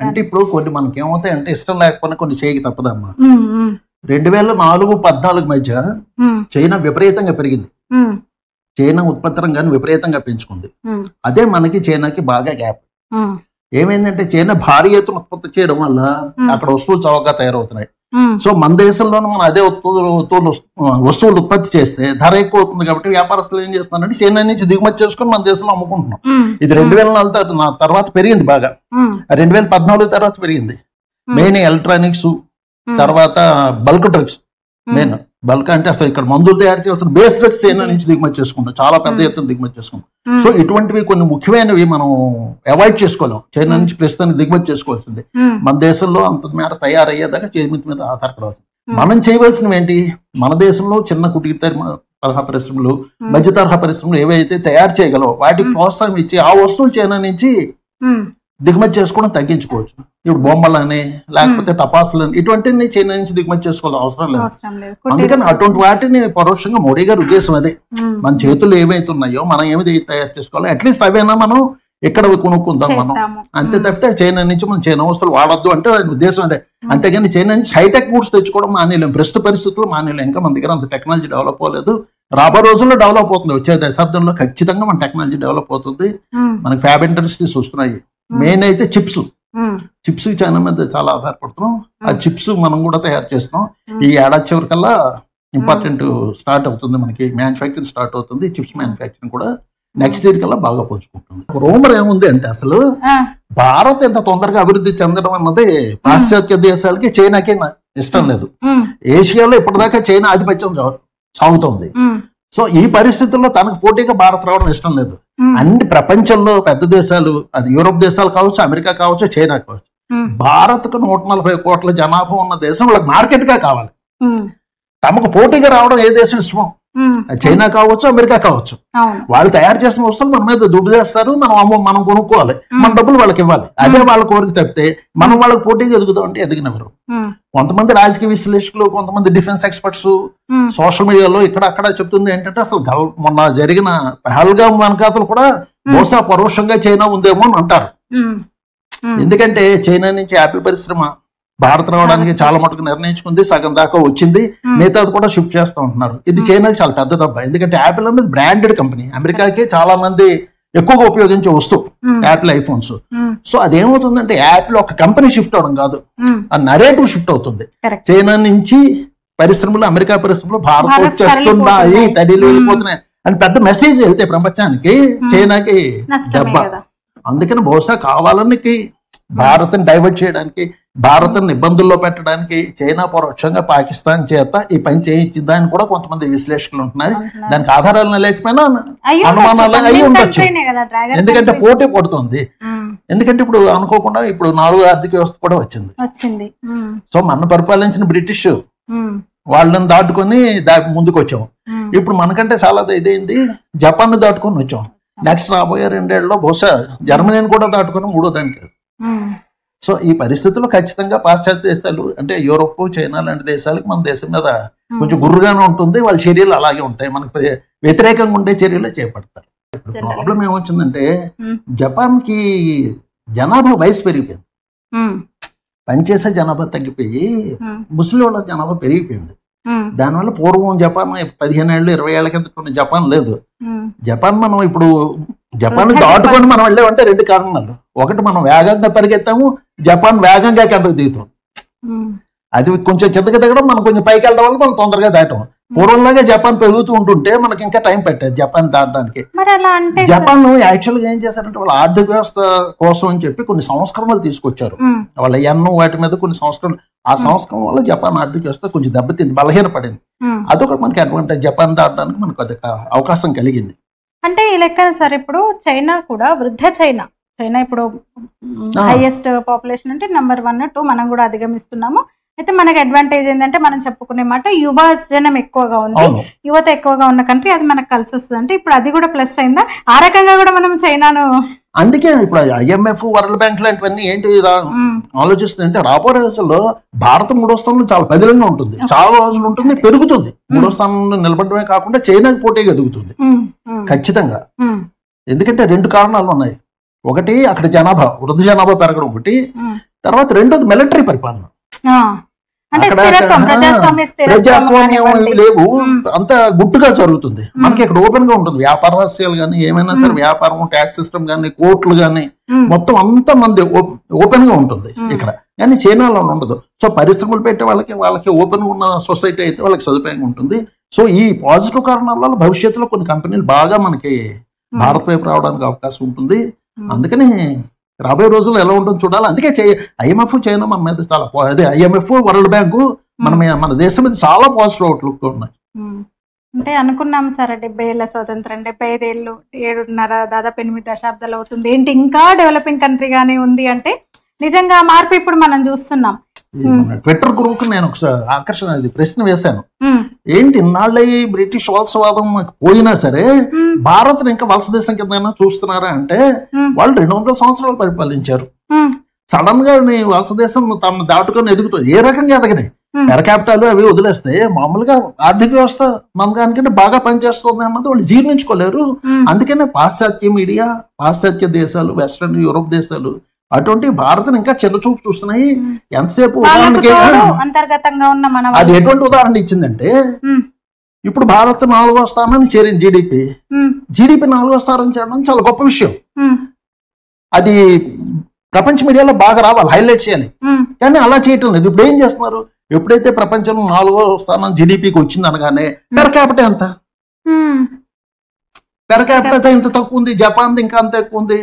అంటే ఇప్పుడు కొన్ని మనకి ఏమవుతాయంటే ఇష్టం లేకపోయినా కొన్ని చేయకి తప్పదమ్మా. 2014-14 మధ్య చైనా విపరీతంగా పెరిగింది. చైనా ఉత్పత్తి రంగాన్ని విపరీతంగా పెంచుకుంది. అదే మనకి చైనాకి బాగా గ్యాప్. ఏమైందంటే చైనా భారీ ఎత్తున ఉత్పత్తి చేయడం వల్ల అక్కడ వస్తువులు చౌకగా తయారవుతున్నాయి. సో మన దేశంలోనూ మనం అదే వస్తువులు ఉత్పత్తి చేస్తే ధర ఎక్కువ అవుతుంది కాబట్టి వ్యాపారస్తులు ఏం చేస్తున్నారంటే చైనా నుంచి దిగుమతి చేసుకుని మన దేశంలో అమ్ముకుంటున్నాం. ఇది 2004 తర్వాత పెరిగింది బాగా, 2014 తర్వాత పెరిగింది. మెయిన్ ఎలక్ట్రానిక్స్, తర్వాత బల్క్ డ్రగ్స్. మెయిన్ బల్క్ అంటే అసలు ఇక్కడ మందులు తయారు చేయాల్సిన బేస్ డ్రగ్స్ చైనా నుంచి దిగుమతి చేసుకుంటాం, చాలా పెద్ద ఎత్తున దిగుమతి చేసుకుంటాం. సో ఇటువంటివి కొన్ని ముఖ్యమైనవి మనం అవాయిడ్ చేసుకోలేం. చైనా నుంచి ప్రస్తుతానికి దిగుమతి చేసుకోవాల్సింది. మన దేశంలో అంత మేర తయారయ్యేదాకా చైనా మీద ఆధారపడవలసింది. మనం చేయవలసినవి ఏంటి? మన దేశంలో చిన్న కుటీర తరహా పరిశ్రమలు, మధ్య తరహా పరిశ్రమలు ఏవైతే తయారు చేయగలవో వాటికి ప్రోత్సాహం ఇచ్చి ఆ వస్తువులు చైనా నుంచి దిగుమతి చేసుకోవడం తగ్గించుకోవచ్చు. ఇప్పుడు బొమ్మలని లేకపోతే టపాసులని ఇటువంటివి చైనా నుంచి దిగుమతి చేసుకోవాల్సిన అవసరం లేదు. అందుకని అటువంటి వాటిని పరోక్షంగా మోడీ గారి ఉద్దేశం అదే. మన చేతుల్లో ఏమైతే ఉన్నాయో మనం ఏమి తయారు చేసుకోవాలో అట్లీస్ట్ అవైనా మనం ఇక్కడ కొనుక్కుందాం మనం, అంతే తప్పితే చైనా నుంచి మనం చైనా వస్తువులు వాడొద్దు అంటే ఉద్దేశం అదే. అంతేగాని చైనా నుంచి హైటెక్ గూడ్స్ తెచ్చుకోవడం మానేలేం, ప్రస్తుత పరిస్థితుల్లో మానేలేం. ఇంకా మన దగ్గర అంత టెక్నాలజీ డెవలప్ అవ్వలేదు. రాబో రోజుల్లో డెవలప్ అవుతుంది. వచ్చే దశాబ్దంలో ఖచ్చితంగా మన టెక్నాలజీ డెవలప్ అవుతుంది. మనకి ఫ్యాబ్ ఇండస్ట్రీస్ వస్తున్నాయి. మెయిన్ అయితే చిప్స్ చైనా మీద చాలా ఆధారపడుతున్నాం. ఆ చిప్స్ మనం కూడా తయారు చేస్తున్నాం. ఈ ఏడాది చివరికల్లా ఇంపార్టెంట్ స్టార్ట్ అవుతుంది, మనకి మ్యానుఫ్యాక్చరింగ్ స్టార్ట్ అవుతుంది. చిప్స్ మ్యానుఫ్యాక్చరింగ్ కూడా నెక్స్ట్ ఇయర్ కల్లా బాగా పుంజుకుంటుంది. రూమర్ ఏముంది అంటే అసలు భారత్ ఎంత తొందరగా అభివృద్ధి చెందడం అన్నది పాశ్చాత్య దేశాలకి చైనాకి ఇష్టం లేదు. ఏషియాలో ఇప్పటిదాకా చైనా ఆధిపత్యం సాగుతోంది. సో ఈ పరిస్థితుల్లో తనకు పోటీగా భారత్ రావడం ఇష్టం లేదు. అన్ని ప్రపంచంలో పెద్ద దేశాలు, అది యూరోప్ దేశాలు కావచ్చు, అమెరికా కావచ్చు, చైనా కావచ్చు, భారత్కు 140 కోట్ల జనాభా ఉన్న దేశం వాళ్ళకి మార్కెట్ గా కావాలి. తమకు పోటీగా రావడం ఏ దేశం ఇష్టమో, చైనా కావచ్చు, అమెరికా కావచ్చు. వాళ్ళు తయారు చేసిన వస్తువులు మన మీద దుడ్డు చేస్తారు, మనం కొనుక్కోవాలి, మన డబ్బులు వాళ్ళకి ఇవ్వాలి. అదే వాళ్ళ కోరిక తప్పితే మనం వాళ్ళకి పోటీగా ఎదుగుదాం అంటే ఎదిగినవారు. కొంతమంది రాజకీయ విశ్లేషకులు, కొంతమంది డిఫెన్స్ ఎక్స్పర్ట్స్ సోషల్ మీడియాలో ఇక్కడ అక్కడ చెప్తుంది ఏంటంటే అసలు మొన్న జరిగిన పహల్గామ్ వెనకాతలు కూడా బహుశా పరోక్షంగా చైనా ఉందేమో అని అంటారు. ఎందుకంటే చైనా నుంచి యాపిల్ పరిశ్రమ భారత్ రావడానికి చాలా మటుకు నిర్ణయించుకుంది, సగం దాకా వచ్చింది, మిగతాది కూడా షిఫ్ట్ చేస్తూ ఉంటున్నారు. ఇది చైనాకి చాలా పెద్ద దెబ్బ. ఎందుకంటే యాపిల్ అనేది బ్రాండెడ్ కంపెనీ, అమెరికాకి చాలా మంది ఎక్కువగా ఉపయోగించే వస్తువు యాపిల్ ఐఫోన్స్. సో అదేమవుతుందంటే యాపిల్ ఒక కంపెనీ షిఫ్ట్ అవడం కాదు, ఆ నరేటివ్ షిఫ్ట్ అవుతుంది. చైనా నుంచి పరిశ్రమలు, అమెరికా పరిశ్రమలు భారత్ వచ్చేస్తున్నాయి, తల్లిలు వెళ్ళిపోతున్నాయి అని పెద్ద మెసేజ్ వెళ్తే ప్రపంచానికి చైనాకి దెబ్బ. అందుకని బహుశా కావాలని భారత్ని డైవర్ట్ చేయడానికి, భారత్ని ఇబ్బందుల్లో పెట్టడానికి చైనా పరోక్షంగా పాకిస్తాన్ చేత ఈ పని చేయించిందని కూడా కొంతమంది విశ్లేషకులు ఉంటున్నారు. దానికి ఆధారాలు లేకపోయినా అనుమానాలు అయి ఉండొచ్చు. ఎందుకంటే పోటీ పడుతుంది. ఎందుకంటే ఇప్పుడు అనుకోకుండా ఇప్పుడు 4వ ఆర్థిక వ్యవస్థ కూడా వచ్చింది. సో మన పరిపాలించిన బ్రిటిష్ వాళ్ళని దాటుకొని ముందుకు వచ్చాం. ఇప్పుడు మనకంటే చాలా ఇదైంది, జపాన్ దాటుకొని వచ్చాం. నెక్స్ట్ రాబోయే 2 ఏళ్లలో బహుశా జర్మనీని కూడా దాటుకొని 3వ దానికి. సో ఈ పరిస్థితుల్లో ఖచ్చితంగా పాశ్చాత్య దేశాలు అంటే యూరోప్, చైనా లాంటి దేశాలకు మన దేశం మీద కొంచెం గుర్రుగానే ఉంటుంది. వాళ్ళ చర్యలు అలాగే ఉంటాయి, మనకు వ్యతిరేకంగా ఉండే చర్యలు చేపడతారు. ప్రాబ్లం ఏమొచ్చిందంటే జపాన్ కి జనాభా వయసు పెరిగిపోయింది, పనిచేసే జనాభా తగ్గిపోయి ముసలి వాళ్ళ జనాభా పెరిగిపోయింది. దానివల్ల పూర్వం జపాన్ 15 ఏళ్ళు 20 ఏళ్ల కింద జపాన్ లేదు. జపాన్ మనం ఇప్పుడు జపాన్ దాటుకొని మనం వెళ్ళామంటే 2 కారణాలు. ఒకటి, మనం వేగంగా పరిగెత్తాము, జపాన్ వేగంగా కిందకు దిగుతాం. అది కొంచెం కిందకి దిగడం, మనం కొంచెం పైకి వెళ్ళడం వల్ల మనం తొందరగా దాటాం. పూర్వంలాగా జపాన్ పెరుగుతూ ఉంటుంటే మనకి ఇంకా టైం పెట్టేది జపాన్ దాటడానికి. జపాన్ యాక్చువల్గా ఏం చేశారంటే వాళ్ళ ఆర్థిక వ్యవస్థ కోసం అని చెప్పి కొన్ని సంస్కరణలు తీసుకొచ్చారు. వాళ్ళ వాటి మీద కొన్ని సంస్కరణలు, ఆ సంస్కరణ వల్ల జపాన్ ఆర్థిక వ్యవస్థ కొంచెం దెబ్బతింది, బలహీనపడింది. అదొక మనకి అడ్వాంటేజ్, జపాన్ దాటడానికి మనకు అది అవకాశం కలిగింది. అంటే ఈ లెక్కన సార్ ఇప్పుడు చైనా కూడా వృద్ధ చైనా ఇప్పుడు హైయెస్ట్ పాపులేషన్ అంటే నెంబర్ 1, 2 మనం కూడా అధిగమిస్తున్నాము. అయితే మనకి అడ్వాంటేజ్ ఏంటంటే మనం చెప్పుకునే మాట యువ జనం ఎక్కువగా ఉంది, యువత ఎక్కువగా ఉన్న కంట్రీ, అది మనకు కలిసి వస్తుంది. అంటే ఇప్పుడు అది కూడా ప్లస్ అయిందా? ఆ రకంగా కూడా మనం చైనాను అందుకే ఇప్పుడు IMF వరల్డ్ బ్యాంక్ లాంటివన్నీ ఏంటి ఆలోచిస్తుందంటే రాబోయే రోజుల్లో భారతం 3వ స్థానంలో చాలా పదిలంగా ఉంటుంది, చాలా రోజులు ఉంటుంది, పెరుగుతుంది. 3వ స్థానంలో నిలబడమే కాకుండా చైనాకి పోటీగా ఎదుగుతుంది ఖచ్చితంగా. ఎందుకంటే 2 కారణాలు ఉన్నాయి. ఒకటి అక్కడ జనాభా, వృద్ధ జనాభా పెరగడం ఒకటి, తర్వాత రెండోది మిలిటరీ పరిపాలన. ప్రజాస్వామ్యం లేవు, అంత గుట్టుగా జరుగుతుంది. మనకి ఇక్కడ ఓపెన్ గా ఉంటుంది, వ్యాపార రహస్యాలు కానీ ఏమైనా సరే, వ్యాపారం, ట్యాక్స్ సిస్టమ్ కానీ, కోర్టులు కానీ, మొత్తం అంత మంది ఓపెన్ గా ఉంటుంది ఇక్కడ. కానీ చైనాలో ఉండదు. సో పరిశ్రమలు పెట్టే వాళ్ళకి ఓపెన్ ఉన్న సొసైటీ అయితే వాళ్ళకి సదుపాయంగా ఉంటుంది. సో ఈ పాజిటివ్ కారణాల వల్ల భవిష్యత్తులో కొన్ని కంపెనీలు బాగా మనకి భారత్ వైపు రావడానికి అవకాశం ఉంటుంది. అందుకని రాబోయే రోజుల్లో ఎలా ఉంటుందో చూడాలి. అందుకే IMF చైనా మన మీద చాలా, అదే IMF వరల్డ్ బ్యాంకు మన దేశం మీద చాలా పాజిటివ్ అవుట్లుక్ ఉన్నాయి. అంటే అనుకున్నాం సార్ 70 ఏళ్ళ స్వతంత్రం, 75 ఏళ్ళు, 7.5 దాదాపు 8 దశాబ్దాలు అవుతుంది, ఏంటి ఇంకా డెవలపింగ్ కంట్రీగానే ఉంది అంటే నిజంగా మార్పు ఇప్పుడు మనం చూస్తున్నాం. ట్విట్టర్ గ్రూప్ నేను ఒకసారి ప్రశ్న వేశాను, ఏంటి ఇన్నాళ్ళ బ్రిటిష్ వలసవాదం పోయినా సరే భారత్ ఇంకా వలస దేశం కింద చూస్తున్నారా అంటే, వాళ్ళు 200 సంవత్సరాలు పరిపాలించారు. సడన్ గా వలస దేశం తమ దాటుకొని ఎదుగుతుంది. ఏ రకంగా ఎదగనే పెర్ క్యాపిటల్ అవి వదిలేస్తే మామూలుగా ఆర్థిక వ్యవస్థ మన దానికంటే బాగా పనిచేస్తుంది అన్నది వాళ్ళు జీర్ణించుకోలేరు. అందుకనే పాశ్చాత్య మీడియా, పాశ్చాత్య దేశాలు, వెస్ట్రన్ యూరోప్ దేశాలు అటువంటి భారత్ ఇంకా చిన్న చూపు చూస్తున్నాయి. ఎంతసేపు ఉదాహరణకి అది ఎటువంటి ఉదాహరణ ఇచ్చిందంటే, ఇప్పుడు భారత్ 4వ స్థానాన్ని చేరింది జీడిపి 4వ స్థానం చేరడం చాలా గొప్ప విషయం. అది ప్రపంచ మీడియాలో బాగా రావాలి, హైలైట్ చేయాలి. కానీ అలా చేయటం లేదు. ఇప్పుడు ఏం చేస్తున్నారు, ఎప్పుడైతే ప్రపంచంలో 4వ స్థానం జీడిపికి వచ్చింది అనగానే పెర్ క్యాపిటల్ ఎంత, పెర్ క్యాపిటల్ ఇంత తక్కువ ఉంది, జపాన్ ఇంకా అంత ఎక్కువ ఉంది,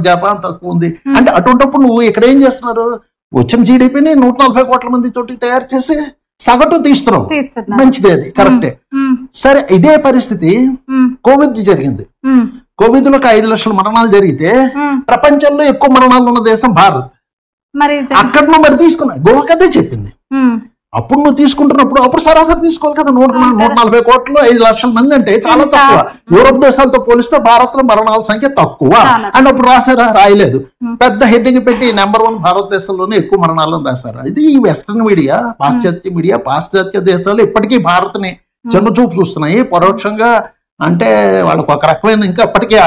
జపాన్ తక్కువ ఉంది. అంటే అటువంటిప్పుడు నువ్వు ఇక్కడ ఏం చేస్తున్నారు, వచ్చిన జీడిపిని 140 కోట్ల మంది తోటి తయారు చేసి సగటు తీస్తున్నావు, మంచిదే, అది కరెక్టే. సరే, ఇదే పరిస్థితి కోవిడ్ జరిగింది. కోవిడ్ లో 5 లక్షల మరణాలు జరిగితే ప్రపంచంలో ఎక్కువ మరణాలు ఉన్న దేశం భారత్. అక్కడ నువ్వు మరి తీసుకున్నా, గోవాకి అదే చెప్పింది. అప్పుడు నువ్వు తీసుకుంటున్నప్పుడు అప్పుడు సరాసరి తీసుకోవాలి కదా. 140 కోట్లు 5 లక్షల మంది అంటే చాలా తక్కువ. యూరోప్ దేశాలతో పోలిస్తే భారత్ లో మరణాల సంఖ్య తక్కువ అని అప్పుడు రాశారా? రాయలేదు. పెద్ద హెడ్డింగ్ పెట్టి నెంబర్ 1 భారతదేశంలోనే ఎక్కువ మరణాలను రాశారు. ఇది ఈ వెస్ట్రన్ మీడియా, పాశ్చాత్య మీడియా, పాశ్చాత్య దేశాలు ఇప్పటికీ భారత్ ని చిన్న చూపు చూస్తున్నాయి పరోక్షంగా. అంటే వాళ్ళకు ఒక రకమైన ఇంకా ఇప్పటికీ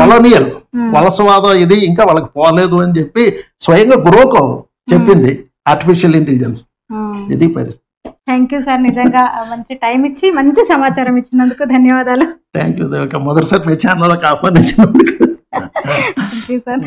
కొలోనియల్ వలసవాదం ఇది ఇంకా వాళ్ళకి పోలేదు అని చెప్పి స్వయంగా గ్రోకో చెప్పింది, ఆర్టిఫిషియల్ ఇంటెలిజెన్స్. ఇది పరిస్థితి. థ్యాంక్ యూ సార్, నిజంగా మంచి టైం ఇచ్చి మంచి సమాచారం ఇచ్చినందుకు ధన్యవాదాలు. థ్యాంక్ యూ దేవిక, మొదటిసారి మీ ఛానల్లోకి ఆహ్వానించినందుకు. Thank you sir.